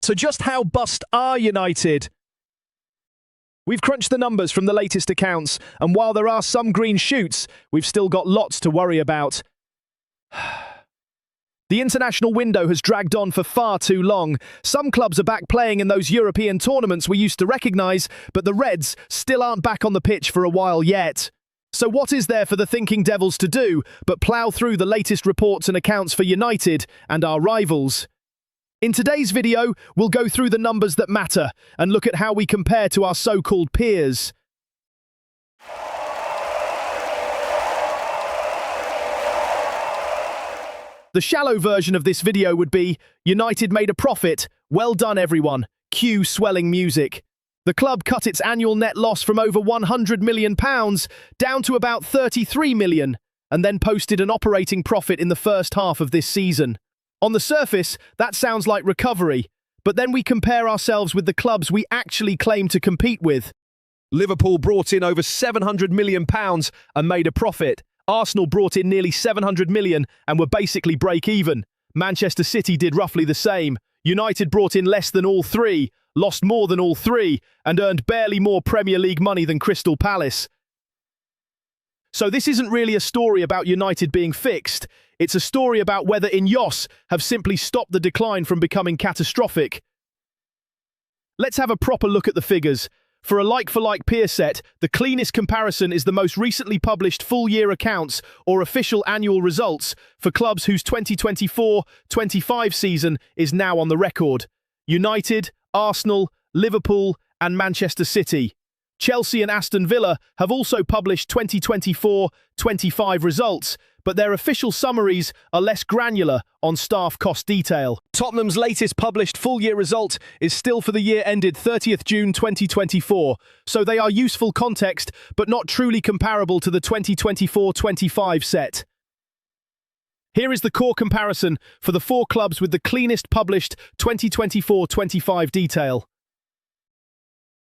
So just how bust are United? We've crunched the numbers from the latest accounts, and while there are some green shoots, we've still got lots to worry about. The international window has dragged on for far too long. Some clubs are back playing in those European tournaments we used to recognise, but the Reds still aren't back on the pitch for a while yet. So what is there for the thinking Devils to do but plough through the latest reports and accounts for United and our rivals? In today's video, we'll go through the numbers that matter and look at how we compare to our so-called peers. The shallow version of this video would be, United made a profit, well done everyone, cue swelling music. The club cut its annual net loss from over £100 million down to about £33 million, and then posted an operating profit in the first half of this season. On the surface, that sounds like recovery, but then we compare ourselves with the clubs we actually claim to compete with. Liverpool brought in over £700 million and made a profit. Arsenal brought in nearly £700 million and were basically break-even. Manchester City did roughly the same. United brought in less than all three, lost more than all three, and earned barely more Premier League money than Crystal Palace. So this isn't really a story about United being fixed. It's a story about whether Ineos have simply stopped the decline from becoming catastrophic. Let's have a proper look at the figures. For a like-for-like peer set, the cleanest comparison is the most recently published full-year accounts or official annual results for clubs whose 2024-25 season is now on the record. United, Arsenal, Liverpool, and Manchester City. Chelsea and Aston Villa have also published 2024-25 results, but their official summaries are less granular on staff cost detail. Tottenham's latest published full-year result is still for the year ended 30th June 2024, so they are useful context, but not truly comparable to the 2024-25 set. Here is the core comparison for the four clubs with the cleanest published 2024-25 detail.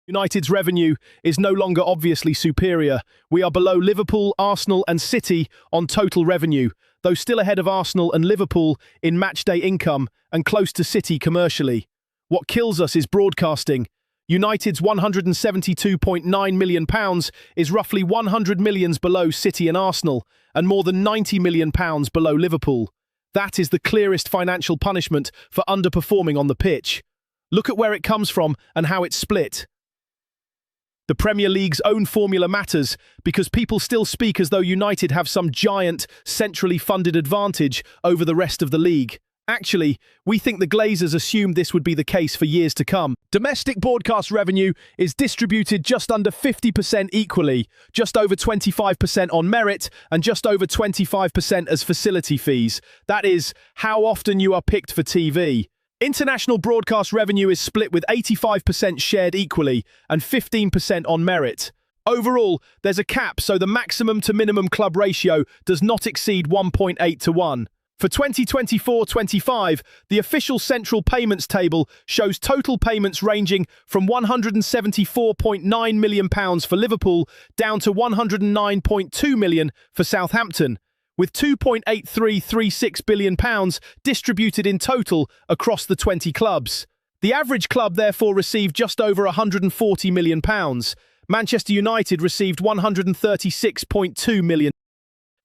United's revenue is no longer obviously superior. We are below Liverpool, Arsenal and City on total revenue, though still ahead of Arsenal and Liverpool in matchday income and close to City commercially. What kills us is broadcasting. United's £172.9 million is roughly £100 million below City and Arsenal, and more than £90 million below Liverpool. That is the clearest financial punishment for underperforming on the pitch. Look at where it comes from and how it's split. The Premier League's own formula matters because people still speak as though United have some giant, centrally funded advantage over the rest of the league. Actually, we think the Glazers assumed this would be the case for years to come. Domestic broadcast revenue is distributed just under 50% equally, just over 25% on merit, and just over 25% as facility fees. That is, how often you are picked for TV. International broadcast revenue is split with 85% shared equally and 15% on merit. Overall, there's a cap, so the maximum to minimum club ratio does not exceed 1.8 to 1. For 2024-25, the official central payments table shows total payments ranging from £174.9 million for Liverpool down to £109.2 million for Southampton, with £2.8336 billion distributed in total across the 20 clubs. The average club therefore received just over £140 million. Manchester United received £136.2 million.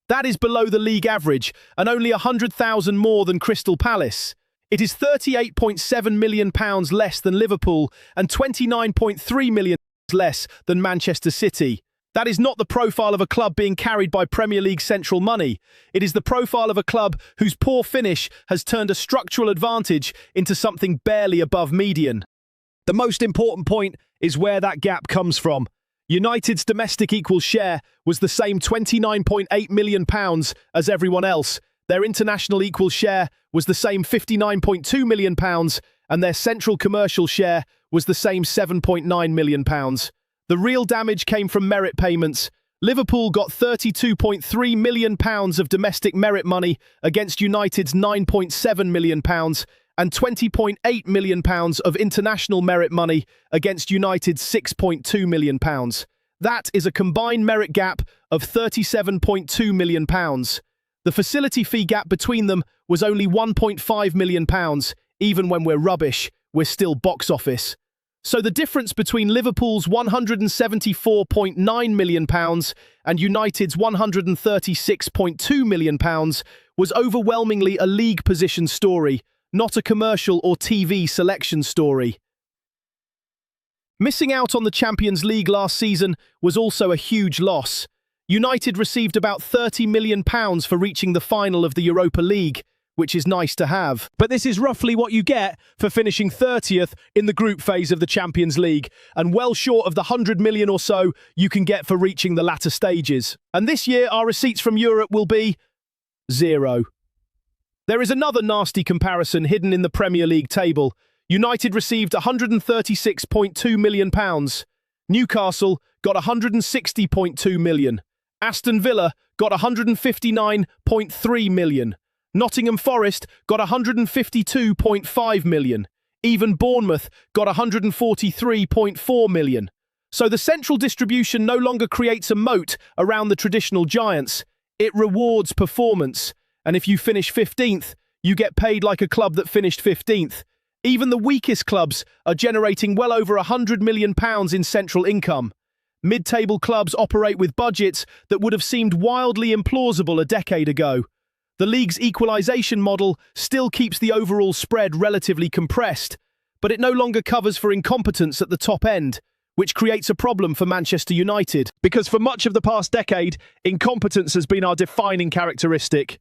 That is below the league average and only £100,000 more than Crystal Palace. It is £38.7 million less than Liverpool and £29.3 million less than Manchester City. That is not the profile of a club being carried by Premier League central money. It is the profile of a club whose poor finish has turned a structural advantage into something barely above median. The most important point is where that gap comes from. United's domestic equal share was the same £29.8 million as everyone else. Their international equal share was the same £59.2 million, and their central commercial share was the same £7.9 million. The real damage came from merit payments. Liverpool got £32.3 million of domestic merit money against United's £9.7 million and £20.8 million of international merit money against United's £6.2 million. That is a combined merit gap of £37.2 million. The facility fee gap between them was only £1.5 million, even when we're rubbish. we're still box office. So the difference between Liverpool's £174.9 million and United's £136.2 million was overwhelmingly a league position story, not a commercial or TV selection story. Missing out on the Champions League last season was also a huge loss. United received about £30 million for reaching the final of the Europa League, which is nice to have. But this is roughly what you get for finishing 30th in the group phase of the Champions League, and well short of the 100 million or so you can get for reaching the latter stages. And this year, our receipts from Europe will be zero. There is another nasty comparison hidden in the Premier League table. United received £136.2 million. Newcastle got £160.2 million. Aston Villa got £159.3 million. Nottingham Forest got £152.5 million. Even Bournemouth got £143.4 million. So the central distribution no longer creates a moat around the traditional giants. It rewards performance. And if you finish 15th, you get paid like a club that finished 15th. Even the weakest clubs are generating well over £100 million in central income. Mid-table clubs operate with budgets that would have seemed wildly implausible a decade ago. The league's equalisation model still keeps the overall spread relatively compressed, but it no longer covers for incompetence at the top end, which creates a problem for Manchester United. Because for much of the past decade, incompetence has been our defining characteristic.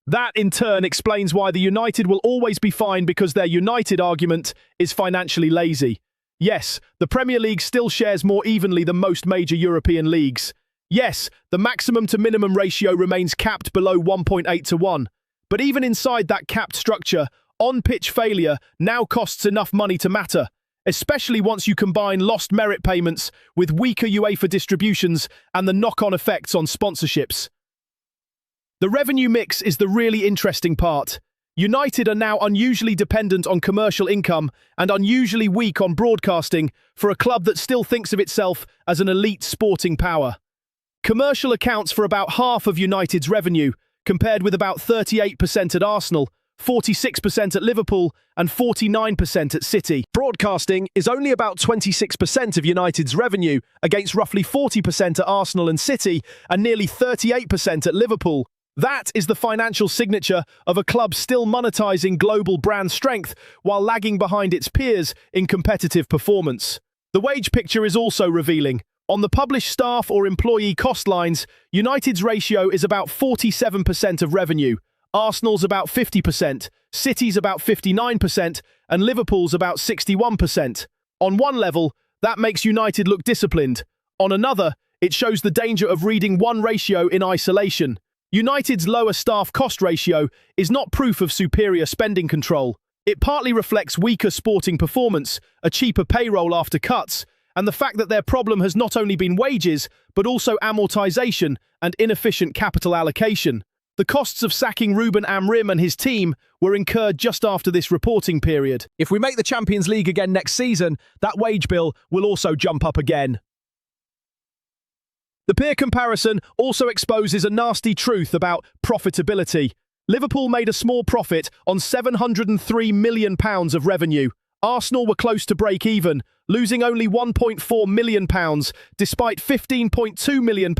That, in turn, explains why the United will always be fine, because their United argument is financially lazy. Yes, the Premier League still shares more evenly than most major European leagues. Yes, the maximum to minimum ratio remains capped below 1.8 to 1. But even inside that capped structure, on-pitch failure now costs enough money to matter, especially once you combine lost merit payments with weaker UEFA distributions and the knock-on effects on sponsorships. The revenue mix is the really interesting part. United are now unusually dependent on commercial income and unusually weak on broadcasting for a club that still thinks of itself as an elite sporting power. Commercial accounts for about half of United's revenue, compared with about 38% at Arsenal, 46% at Liverpool, and 49% at City. Broadcasting is only about 26% of United's revenue, against roughly 40% at Arsenal and City, and nearly 38% at Liverpool. That is the financial signature of a club still monetizing global brand strength while lagging behind its peers in competitive performance. The wage picture is also revealing. On the published staff or employee cost lines, United's ratio is about 47% of revenue, Arsenal's about 50%, City's about 59%, and Liverpool's about 61%. On one level, that makes United look disciplined. On another, it shows the danger of reading one ratio in isolation. United's lower staff cost ratio is not proof of superior spending control. It partly reflects weaker sporting performance, a cheaper payroll after cuts, and the fact that their problem has not only been wages, but also amortization and inefficient capital allocation. The costs of sacking Ruben Amorim and his team were incurred just after this reporting period. If we make the Champions League again next season, that wage bill will also jump up again. The peer comparison also exposes a nasty truth about profitability. Liverpool made a small profit on £703 million of revenue. Arsenal were close to break-even, losing only £1.4 million despite £15.2 million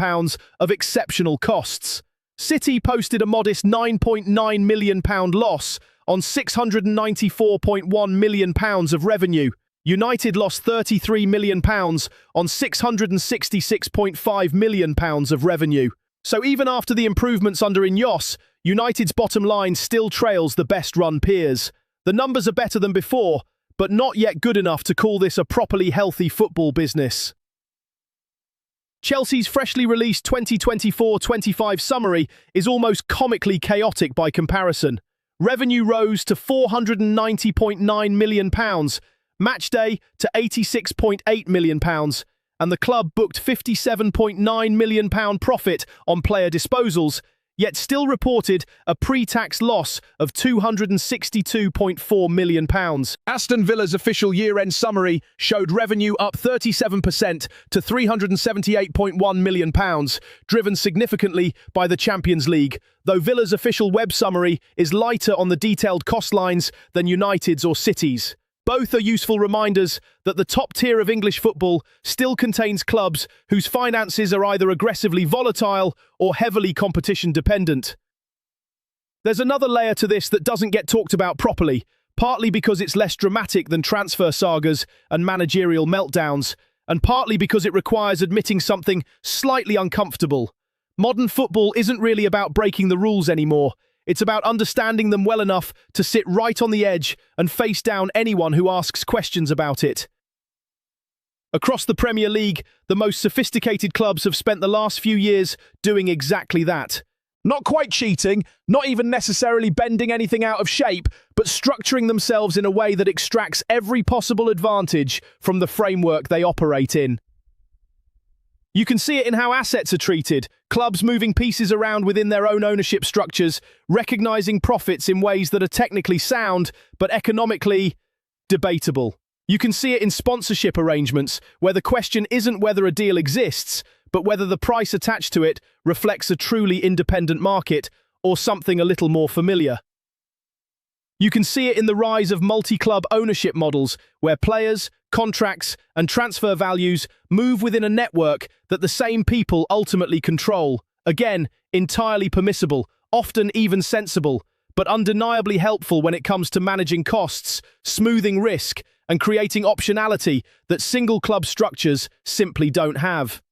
of exceptional costs. City posted a modest £9.9 million loss on £694.1 million of revenue. United lost £33 million on £666.5 million of revenue. So even after the improvements under Ineos, United's bottom line still trails the best-run peers. The numbers are better than before, but not yet good enough to call this a properly healthy football business. Chelsea's freshly released 2024-25 summary is almost comically chaotic by comparison. Revenue rose to £490.9 million, matchday to £86.8 million, and the club booked £57.9 million profit on player disposals, yet still reported a pre-tax loss of £262.4 million. Aston Villa's official year-end summary showed revenue up 37% to £378.1 million, driven significantly by the Champions League, though Villa's official web summary is lighter on the detailed cost lines than United's or City's. Both are useful reminders that the top tier of English football still contains clubs whose finances are either aggressively volatile or heavily competition-dependent. There's another layer to this that doesn't get talked about properly, partly because it's less dramatic than transfer sagas and managerial meltdowns, and partly because it requires admitting something slightly uncomfortable. Modern football isn't really about breaking the rules anymore. It's about understanding them well enough to sit right on the edge and face down anyone who asks questions about it. Across the Premier League, the most sophisticated clubs have spent the last few years doing exactly that. Not quite cheating, not even necessarily bending anything out of shape, but structuring themselves in a way that extracts every possible advantage from the framework they operate in. You can see it in how assets are treated, clubs moving pieces around within their own ownership structures, recognizing profits in ways that are technically sound, but economically debatable. You can see it in sponsorship arrangements, where the question isn't whether a deal exists, but whether the price attached to it reflects a truly independent market or something a little more familiar. You can see it in the rise of multi-club ownership models, where players, contracts, and transfer values move within a network that the same people ultimately control. Again, entirely permissible, often even sensible, but undeniably helpful when it comes to managing costs, smoothing risk, and creating optionality that single club structures simply don't have.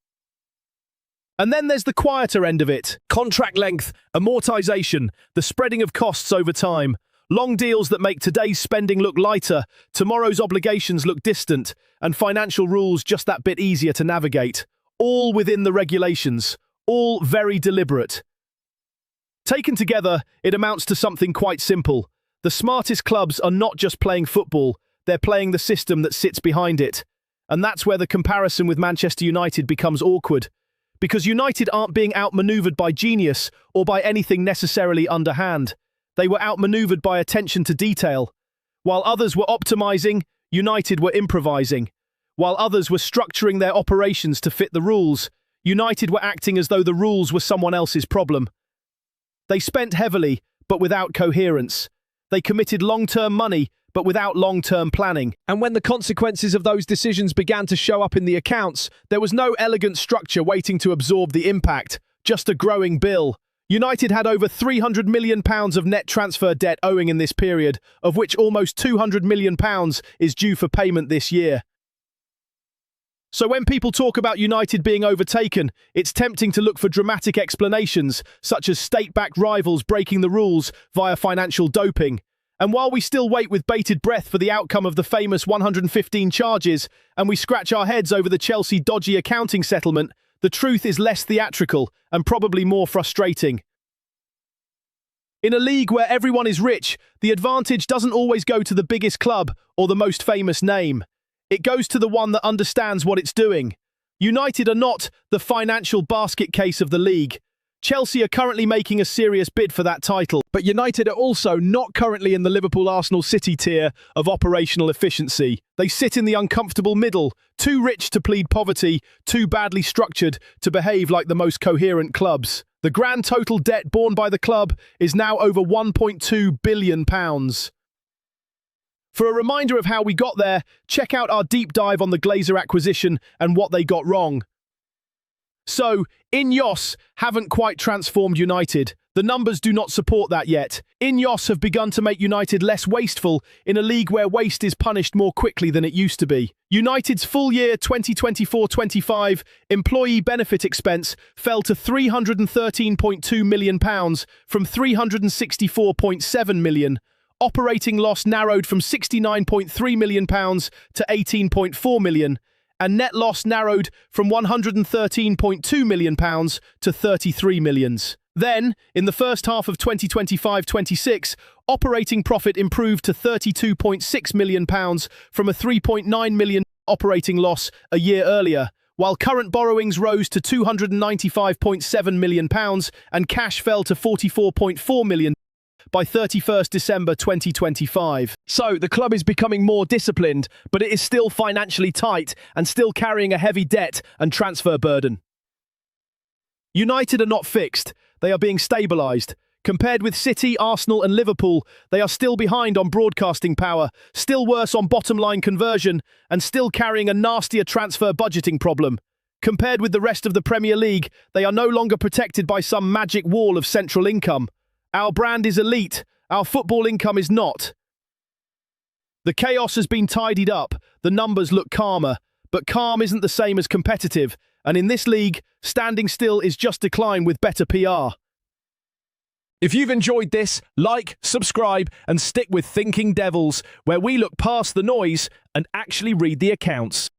And then there's the quieter end of it. Contract length, amortization, the spreading of costs over time. Long deals that make today's spending look lighter, tomorrow's obligations look distant, and financial rules just that bit easier to navigate. All within the regulations, all very deliberate. Taken together, it amounts to something quite simple. The smartest clubs are not just playing football, they're playing the system that sits behind it. And that's where the comparison with Manchester United becomes awkward. Because United aren't being outmaneuvered by genius or by anything necessarily underhand. They were outmaneuvered by attention to detail. While others were optimizing, United were improvising. While others were structuring their operations to fit the rules, United were acting as though the rules were someone else's problem. They spent heavily, but without coherence. They committed long-term money, but without long-term planning. And when the consequences of those decisions began to show up in the accounts, there was no elegant structure waiting to absorb the impact, just a growing bill. United had over £300 million of net transfer debt owing in this period, of which almost £200 million is due for payment this year. So when people talk about United being overtaken, it's tempting to look for dramatic explanations, such as state-backed rivals breaking the rules via financial doping. And while we still wait with bated breath for the outcome of the famous 115 charges, and we scratch our heads over the Chelsea dodgy accounting settlement, the truth is less theatrical and probably more frustrating. In a league where everyone is rich, the advantage doesn't always go to the biggest club or the most famous name. It goes to the one that understands what it's doing. United are not the financial basket case of the league. Chelsea are currently making a serious bid for that title, but United are also not currently in the Liverpool-Arsenal-City tier of operational efficiency. They sit in the uncomfortable middle, too rich to plead poverty, too badly structured to behave like the most coherent clubs. The grand total debt borne by the club is now over £1.2 billion. For a reminder of how we got there, check out our deep dive on the Glazer acquisition and what they got wrong. So, Ineos haven't quite transformed United. The numbers do not support that yet. Ineos have begun to make United less wasteful in a league where waste is punished more quickly than it used to be. United's full year 2024-25 employee benefit expense fell to £313.2 million from £364.7 million. Operating loss narrowed from £69.3 million to £18.4 million. And net loss narrowed from £113.2 million to £33 million. Then, in the first half of 2025-26, operating profit improved to £32.6 million from a £3.9 million operating loss a year earlier, while current borrowings rose to £295.7 million and cash fell to £44.4 million by 31st December 2025. So, the club is becoming more disciplined, but it is still financially tight and still carrying a heavy debt and transfer burden. United are not fixed, they are being stabilised. Compared with City, Arsenal and Liverpool, they are still behind on broadcasting power, still worse on bottom-line conversion, and still carrying a nastier transfer budgeting problem. Compared with the rest of the Premier League, they are no longer protected by some magic wall of central income. Our brand is elite, our football income is not. The chaos has been tidied up, the numbers look calmer, but calm isn't the same as competitive, and in this league, standing still is just decline with better PR. If you've enjoyed this, like, subscribe, and stick with Thinking Devils, where we look past the noise and actually read the accounts.